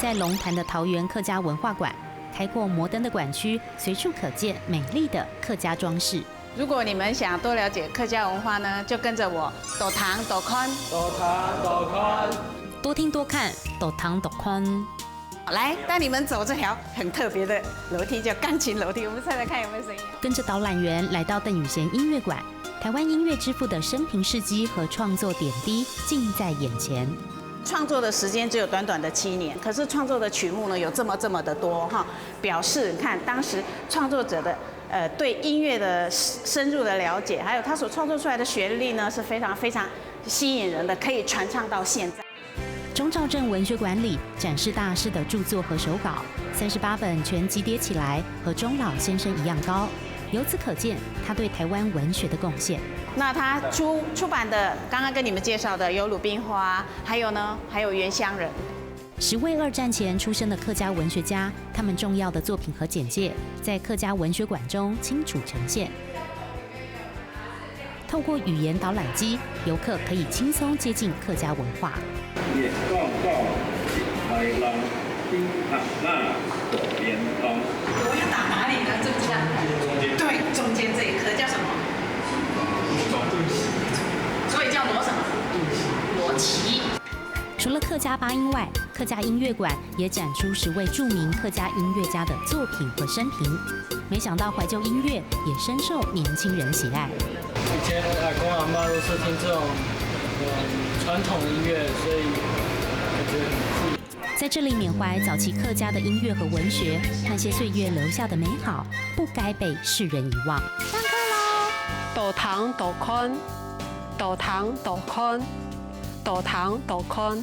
在龙潭的桃园客家文化馆，开阔摩登的馆区，随处可见美丽的客家装饰。如果你们想多了解客家文化呢，就跟着我斗堂斗宽，斗堂斗宽，多听多看，斗堂斗宽。来带你们走这条很特别的楼梯，叫钢琴楼梯。我们猜猜看有没有声音？跟着导览员来到邓雨贤音乐馆，台湾音乐之父的生平事迹和创作点滴尽在眼前。创作的时间只有短短的7年，可是创作的曲目呢有这么的多哈，表示你看当时创作者的对音乐的深入的了解，还有他所创作出来的旋律呢是非常吸引人的，可以传唱到现在。钟兆镇文学馆里展示大师的著作和手稿，38本全集叠起来，和钟老先生一样高。由此可见，他对台湾文学的贡献。那他出版的，刚刚跟你们介绍的有《鲁冰花》，还有《原乡人》。10位2战前出生的客家文学家，他们重要的作品和简介，在客家文学馆中清楚呈现。透过语言导览机，游客可以轻松接近客家文化。我要打哪里呢？知不知道？对，中间这一颗叫什么？所以叫罗什么？罗旗。除了客家八音外，客家音乐馆也展出10位著名客家音乐家的作品和生平。没想到怀旧音乐也深受年轻人喜爱。以前阿公阿嬤都是听这种传统音乐，所以感觉很酷。在这里缅怀早期客家的音乐和文学，那些岁月留下的美好，不该被世人遗忘。上课喽！斗堂斗宽，斗堂斗宽，斗堂斗宽。